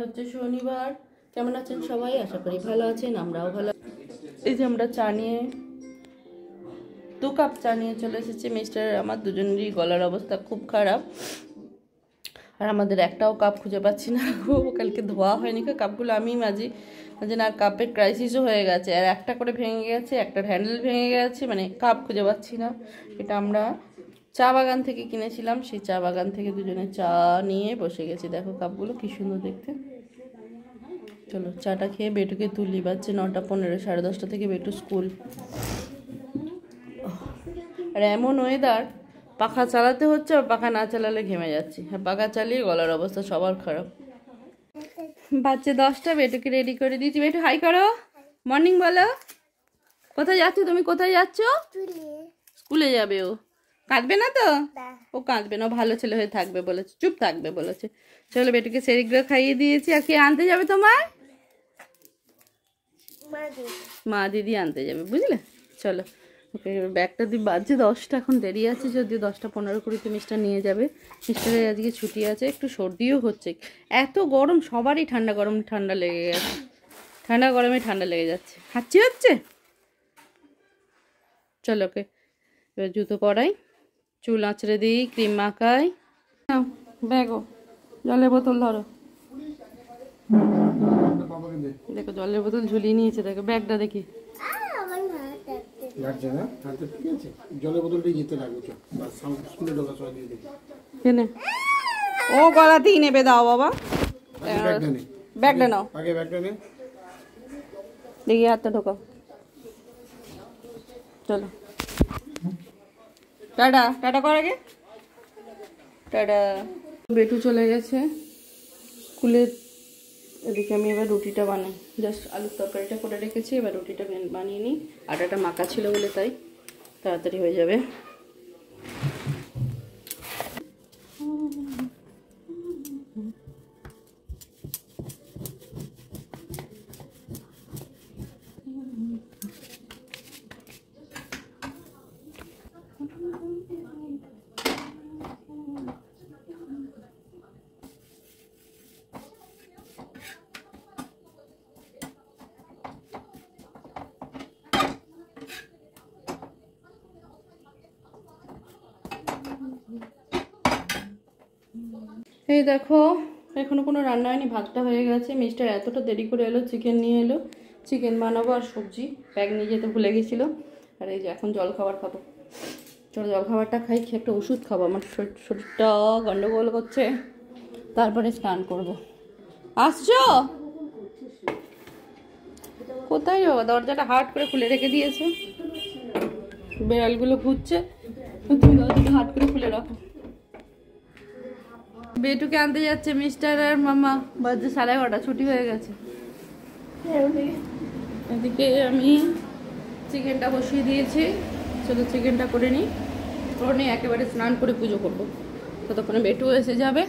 হচ্ছে শনিবার। কেমন আছেন সবাই? আশা করি ভালো আছেন, আমরাও ভালো। এই যে আমরা চা নিয়ে 2 কাপ চা নিয়ে চলে এসেছি। মিস্টার আমার দুজনেরই গলার অবস্থা খুব খারাপ, আর আমাদের একটাও কাপ খুঁজে পাচ্ছি না। কালকে ধোয়া হয়নি, কাপগুলো আমি মাঝে মাঝে না, কাপের ক্রাইসিসও হয়ে গেছে, আর একটা করে ভেঙে গেছে, একটার হ্যান্ডেল ভেঙে গেছে, মানে কাপ খুঁজে পাচ্ছি না। এটা আমরা চা বাগান থেকে কিনেছিলাম, সেই চা বাগান থেকে দুজনে চা নিয়ে বসে গেছি। দেখো কাপগুলো কি সুন্দর দেখতে। চলো চাটা খেয়ে বেটুকে তুলি, বাজছে 9:15, 10:30 থেকে বেটু স্কুল। আর এমন ওয়েদার, পাখা চালাতে হচ্ছে, আর পাখা না চালালে ঘেমে যাচ্ছি, আর পাখা চালিয়ে গলার অবস্থা সবার খারাপ। বাচ্চা 10টা, বেটুকে রেডি করে দিয়েছি। বেটু হাই করো, মর্নিং বলো। কোথায় যাচ্ছ তুমি? কোথায় যাচ্ছ? স্কুলে যাবে। ও কাঁদবে না তো? ও কাঁদবে না, ভালো ছেলে হয়ে থাকবে বলেছে, চুপ থাকবে বলেছে। চলো বেটুকে সেরিগুলো খাইয়ে দিয়েছি। আর কে আনতে যাবে তোমার? মা দিদি আনতে যাবে, বুঝলে? চলো ওকে ব্যাগটা দিয়ে, বাজছে 10টা, এখন দেরি আছে, যদিও 10:15-20 মিস্টার নিয়ে যাবে। মিস্টারের আজকে ছুটি আছে, একটু সর্দিও হচ্ছে। এত গরম, সবারই ঠান্ডা লেগে গেছে, ঠান্ডা গরমে ঠান্ডা লেগে যাচ্ছে, হাঁচি হচ্ছে। চলো ওকে এবার জুতো পরাই, চুল আঁচড়ে দিই, ক্রিম মাখাই। ব্যাগও, জলের বোতল ধরো। দেখো জলের বোতল ঝুলিয়ে নিয়েছে, দেখো ব্যাগটা দেখি। ও গলাতেই নেবে, দাও বাবা ব্যাগটা নাও, দেখি হাতটা ঢোকাও। চলো টাটা, টাটা কর আগে, টাটা। বেটু চলে গেছে স্কুলের। এদিকে আমি এবার রুটিটা বানাই, জাস্ট আলুর তরকারিটা করে রেখেছি, এবার রুটিটা বানিয়ে নিই। আটাটা মাখা ছিল বলে তাই তাড়াতাড়ি হয়ে যাবে। এই দেখো এখনো কোনো রান্না হয়নি, ভাতটা হয়ে গেছে। মিস্টার এতটা দেরি করে এলো, চিকেন নিয়ে এলো, চিকেন বানাবো আর সবজি, ব্যাগ নিয়ে যেতে ভুলে গেছিলো। আর এই যে এখন জল খাবার খাবো। চলো জল খাবারটা খাই, খেয়ে একটা ওষুধ খাবো, আমার শরীরটা গন্ডগোল করছে, তারপরে স্নান করব। আসছো? কোথায় বাবা? দরজাটা হাট করে খুলে রেখে দিয়েছে, বেড়ালগুলো ঘুরছে, তুমি দরজাটা হাট করে খুলে রাখো। বেটুকে আনতে যাচ্ছে মিস্টার আর মামা, বাজে 11:30, ছুটি হয়ে গেছে। এদিকে আমি চিকেনটা বসিয়ে দিয়েছি, চলো চিকেনটা করে নিই, করে নিয়ে একেবারে স্নান করে পুজো করবো, ততক্ষণে বেটু এসে যাবে।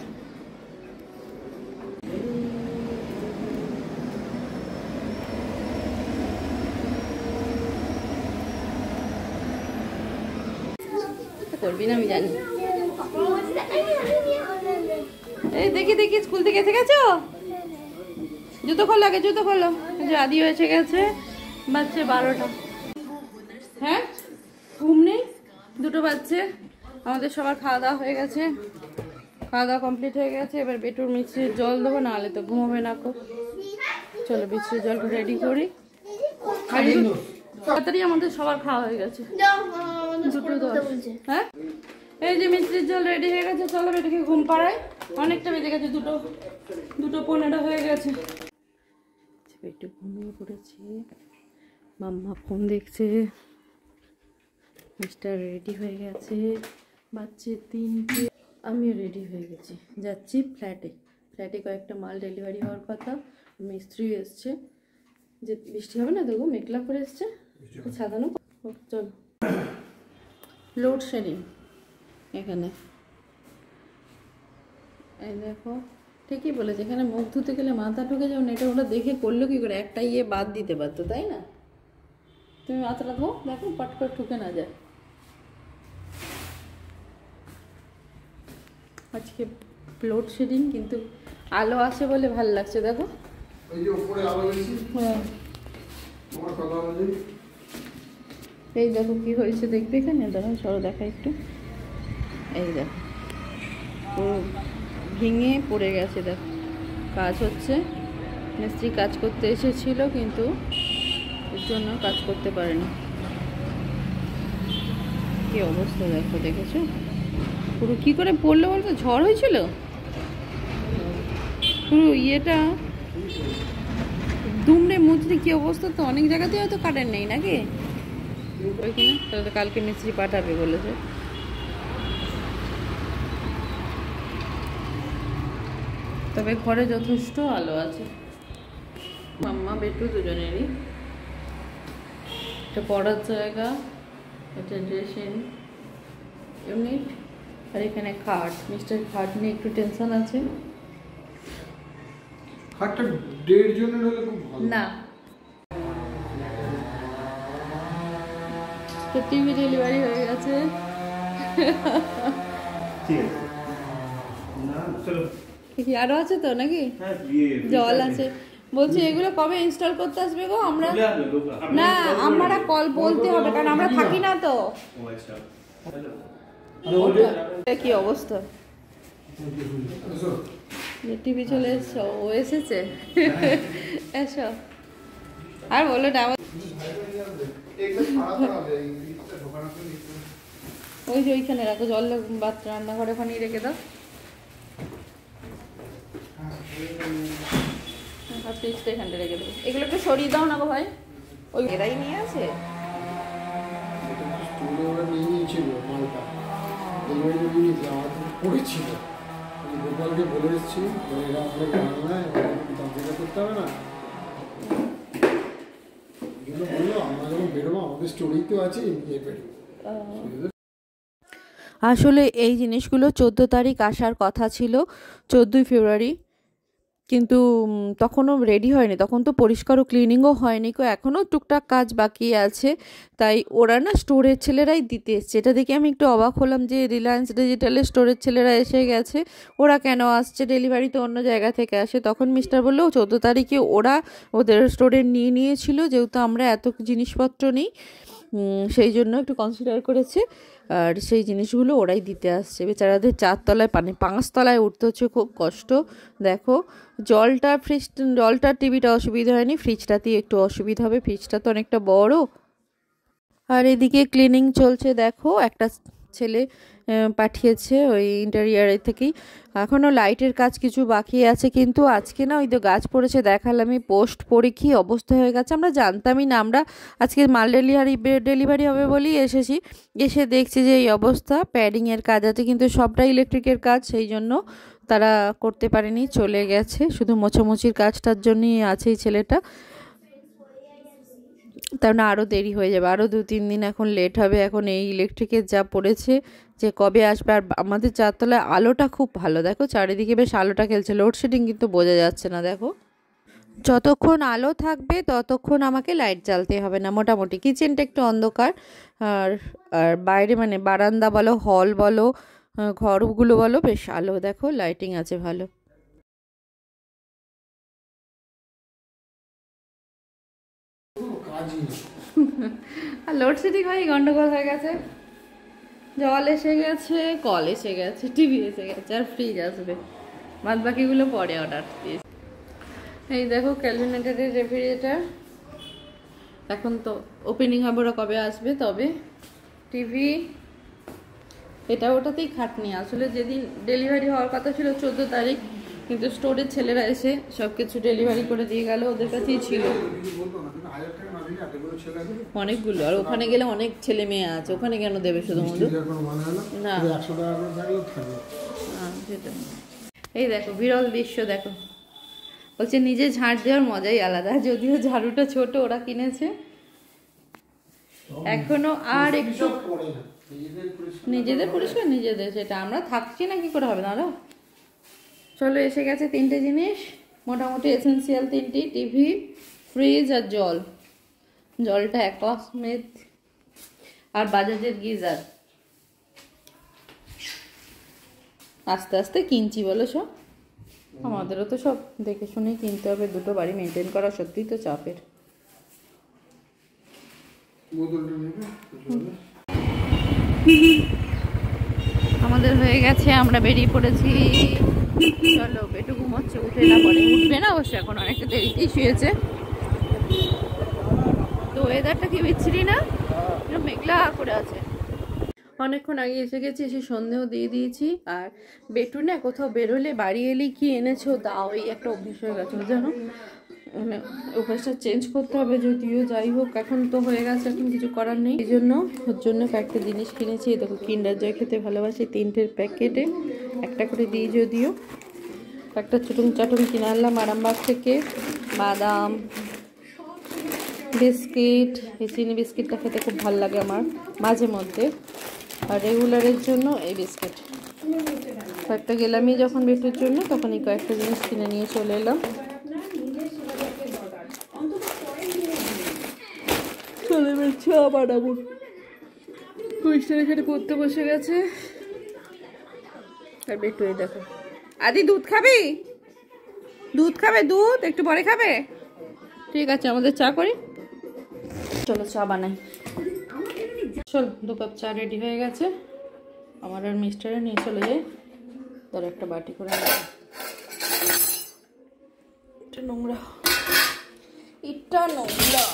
করবি না আমি জানি। এই দেখি দেখি, স্কুল থেকে এসে গেছো? জুতো খোলো আগে, জুতো খোলো। আদি এসে গেছে, বাজছে 12টা। হ্যাঁ ঘুম নেই, 2টো বাজছে। আমাদের সবার খাওয়া দাওয়া হয়ে গেছে, খাওয়া দাওয়া কমপ্লিট হয়ে গেছে। এবার বেটুর মিষ্টির জল দেবো, নাহলে তো ঘুমাবে না। চলো মিষ্টির জলটা রেডি করি, তাড়াতাড়ি আমাদের সবার খাওয়া হয়ে গেছে। 2:10। হ্যাঁ এই যে মিষ্টির জল রেডি হয়ে গেছে, চলো বেটুকে ঘুম পাড়াই, অনেকটা বেজে গেছে, 2:15 হয়ে গেছে। বেটু ঘুমিয়ে পড়েছে, মাম্মা ফোন দেখছে, মিস্টার রেডি হয়ে গেছে, বাচ্চা 3টে। আমিও রেডি হয়ে গেছি, যাচ্ছি ফ্ল্যাটে। ফ্ল্যাটে কয়েকটা মাল ডেলিভারি হওয়ার কথা, মিস্ত্রি এসছে, যে বৃষ্টি হবে না, দেখো মেঘলা করে এসছে, ছাদানো। চলো লোডশেডিং এখানে, এই দেখো ঠিকই বলেছে, এখানে মুখ ধুতে গেলে মাথা ঢুকে যাও না, এটা ওরা দেখে করলো কি করে, একটা ইয়ে বাদ দিতে পারতো, তাই না? তুমি মাথাটা ধো, দেখো পট করে ঠুকে না যায়। আজকে লোডশেডিং, কিন্তু আলো আসে বলে ভালো লাগছে দেখো। হ্যাঁ এই দেখো কি হয়েছে দেখবে এখানে, দাঁড়াও সরো দেখা একটু। এই দেখো পুরো ভেঙে পড়ে গেছে দেখো। কাজ হচ্ছে, মিস্ত্রি কাজ করতে এসেছিল কিন্তু এর জন্য কাজ করতে পারেনি। কি অবস্থা দেখো, দেখেছো পুরো কি করে পড়লো বলতো, ঝড় হয়েছিল পুরো ইয়েটা দুমড়ে মুচড়ে কি অবস্থা। তো অনেক জায়গাতে হয়তো কারেন্ট নেই নাকি ওইখানে, তাহলে কালকে মিস্ত্রি পাঠাবে বলেছে। তবে ঘরে যথেষ্ট আলো আছে। মাম্মা বেটু দুজনেরই, এটা পড়ার জায়গা, এটা ড্রেসিং ইউনিট, আর এখানে খাট। মিস্টার খাট নিয়ে একটু টেনশন আছে। খাটটা 1.5 জনের হলে খুব ভালো না তো টিভি ডেলিভারি হয়ে গেছে। ঠিক আছে না চলো কি আরো আছে তো নাকি? হ্যাঁ জল আছে বলছি। এগুলো কবে ইনস্টল করতে আসবে গো? আমরা না, আমরা কল বলতে হবে কারণ আমরা থাকি না তো। কি অবস্থা, টিভি চলে এসছো, ও এসেছে এসো আর বলো না। ওই যে ওইখানে রাখো, জল রান্নাঘরে ওখানেই রেখে দাও। ফ্রিজটা এখানটা রেখে দেবো। এগুলো একটু সরিয়ে দাও না গো ভাই, ওই এরাই নিয়ে আছে। গোপালকে বলে এসেছি এরা অনেক বাংলায় করতে হবে না, এগুলো বললো আমরা যখন বেরোবো আমাদের স্টোরি তো আছে নিয়ে বেরোবো। আসলে এই জিনিসগুলো 14 তারিখ আসার কথা ছিল, 14ই ফেব্রুয়ারি, কিন্তু তখনও রেডি হয়নি, তখন তো পরিষ্কার ও ক্লিনিংও হয়নি, এখনও টুকটাক কাজ বাকি আছে। তাই ওরা না স্টোরের ছেলেরাই দিতে এসছে। এটা দেখে আমি একটু অবাক হলাম যে রিলায়েন্স ডিজিটালের স্টোরের ছেলেরা এসে গেছে, ওরা কেন আসছে? ডেলিভারি তো অন্য জায়গা থেকে আসে। তখন মিস্টার বললো 14 তারিখে ওরা ওদের স্টোরে নিয়ে নিয়েছিল, যেহেতু আমরা এত জিনিসপত্র নিই সেই জন্য একটু কনসিডার করেছে, আর সেই জিনিসগুলো ওরাই দিতে আসছে। বেচারাদের 4 তলায় 5 তলায় উঠতে হচ্ছে, খুব কষ্ট। দেখো জলটা টিভিটা অসুবিধা হয়নি, ফ্রিজটাতেই একটু অসুবিধা হবে, ফ্রিজটা তো অনেকটা বড়। আর এদিকে ক্লিনিং চলছে, দেখো একটা ছেলে পাঠিয়েছে ওই ইন্টেরিয়ারের থেকেই। এখনও লাইটের কাজ কিছু বাকি আছে, কিন্তু আজকে না ওই তো গাছ পড়েছে, দেখালামই পোস্ট পড়ে কী অবস্থা হয়ে গেছে। আমরা জানতামই না, আমরা আজকে মাল ডেলিভারি হবে বলেই এসেছি, এসে দেখছি যে এই অবস্থা। প্যাডিংয়ের কাজ আছে কিন্তু সবটাই ইলেকট্রিকের কাজ, সেই জন্য তারা করতে পারেনি, চলে গেছে। শুধু মোছামুছির কাজটার জন্যই আছে এই ছেলেটা, তার না আরও দেরি হয়ে যাবে, আরও 2-3 দিন এখন লেট হবে। এখন এই ইলেকট্রিকের যা পড়েছে যে কবে আসবে। আর আমাদের 4 তলায় আলোটা খুব ভালো, দেখো চারিদিকে বেশ আলোটা খেলছে। লোডশেডিং কিন্তু বোঝা যাচ্ছে না। দেখো যতক্ষণ আলো থাকবে ততক্ষণ আমাকে লাইট জ্বালতে হবে না মোটামুটি। কিচেনটা একটু অন্ধকার, আর আর বাইরে মানে বারান্দা বলো, হল বলো, ঘরগুলো বলো, বেশ আলো, দেখো লাইটিং আছে ভালো। আর লোডশেডিং হয়ে গন্ডগোল হয়ে গেছে, জল এসে গেছে, কল এসে গেছে, টিভি এসে গেছে, আর ফ্রিজ আসবে, বাদ বাকিগুলো পরে অর্ডার দিয়েছে। এই দেখো ক্যালভিনেটারের রেফ্রিজারেটর, এখন তো ওপেনিং হবে, ওরা কবে আসবে তবে। টিভি এটা ওটাতেই খাটনি। আসলে যেদিন ডেলিভারি হওয়ার কথা ছিল 14 তারিখ, কিন্তু স্টোরের ছেলেরা এসে সব কিছু ডেলিভারি করে দিয়ে গেল, ওদের কাছেই ছিল অনেকগুলো। আর ওখানে গেলে অনেক ছেলে মেয়ে আছে, ওখানে কেন দেবে শুধু মধু? না সেটা। এই দেখো বিরল দৃশ্য, দেখো বলছে নিজে ঝাড় দেওয়ার মজাই আলাদা, যদিও ঝাড়ুটা ছোট ওরা কিনেছে এখনো। আর একটু নিজেদের পরিষ্কার নিজেদের, সেটা আমরা থাকছি না, কি করে হবে না? চলো এসে গেছে 3টে জিনিস, মোটামুটি এসেন্সিয়াল 3টি, টিভি, ফ্রিজ আর জল। জলটা অ্যাকোয়াস্মিথ আর বাজাজের গিজার। আস্তে আস্তে কিনছি বলো সব। আমাদেরও তো সব দেখে শুনেই কিনতে হবে, দুটো বাড়ি মেনটেন করা সত্যিই তো চাপের। বোতলটা নেবে? আমাদের হয়ে গেছে, আমরা বেরিয়ে পড়েছি। চলো, একটু ঘুমোচ্ছে, উঠে না পরে, উঠবে না অবশ্য, এখন অনেকটা দেরিতেই শুয়েছে। তো ওয়েদারটা কি বিচ্ছিরি না, একটু মেঘলা করে আছে। অনেকক্ষণ আগে এসে গেছি, এসে সন্ধেও দিয়ে দিয়েছি। আর বেটু না কোথাও বেরোলে বাড়ি এলেই কি এনেছো দাও, এই একটা অভ্যেস হয়ে গেছে জানো, মানে অভ্যাসটা চেঞ্জ করতে হবে। যদিও যাই হোক, এখন তো হয়ে গেছে, এখন কিছু করার নেই। এই জন্য ওর জন্য কয়েকটা জিনিস কিনেছি। দেখো, কিন্ডার জয় খেতে ভালোবাসি, 3টের প্যাকেটে একটা করে দিই। যদিও একটা চুটুং চাটুং কিনে আনলাম আরামবাগ থেকে, বাদাম, বিস্কিট। এই চিনি বিস্কিটটা খেতে খুব ভালো লাগে আমার মাঝে মধ্যে, আর রেগুলারের জন্য এই বিস্কিট। কয়েকটা গেলামই যখন বেটুর জন্য, তখন এই কয়েকটা জিনিস কিনে নিয়ে চলে এলাম। চলে বেড়ছে আবার মিস্টার এখানে পড়তে বসে গেছে। আর বেটু এই দেখো, আদি দুধ খাবি? দুধ খাবে? দুধ একটু পরে খাবে? ঠিক আছে, আমাদের চা করি, চলো চা বানাই। চলো, 2 কাপ চা রেডি হয়ে গেছে। আমার আর মিস্টারে নিয়ে চলে যাই। ধর একটা বাটি করে নেব। এটা নোংরা, এটা নোংরা।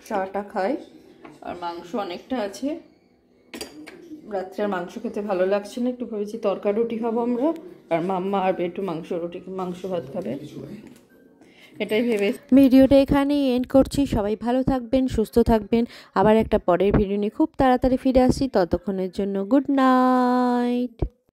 চাটা খাই, আর মাংস অনেকটা আছে। রাত্রে আর মাংস খেতে ভালো লাগছে না, একটু ভেবেছি তরকা রুটি খাবো আমরা, আর মাম্মা আর একটু মাংস ভাত খাবে, এটাই ভেবে ভিডিওটা এখানেই এন্ড করছি। সবাই ভালো থাকবেন, সুস্থ থাকবেন। আবার একটা পরের ভিডিও নিয়ে খুব তাড়াতাড়ি ফিরে আসছি। ততক্ষণের জন্য গুড নাইট।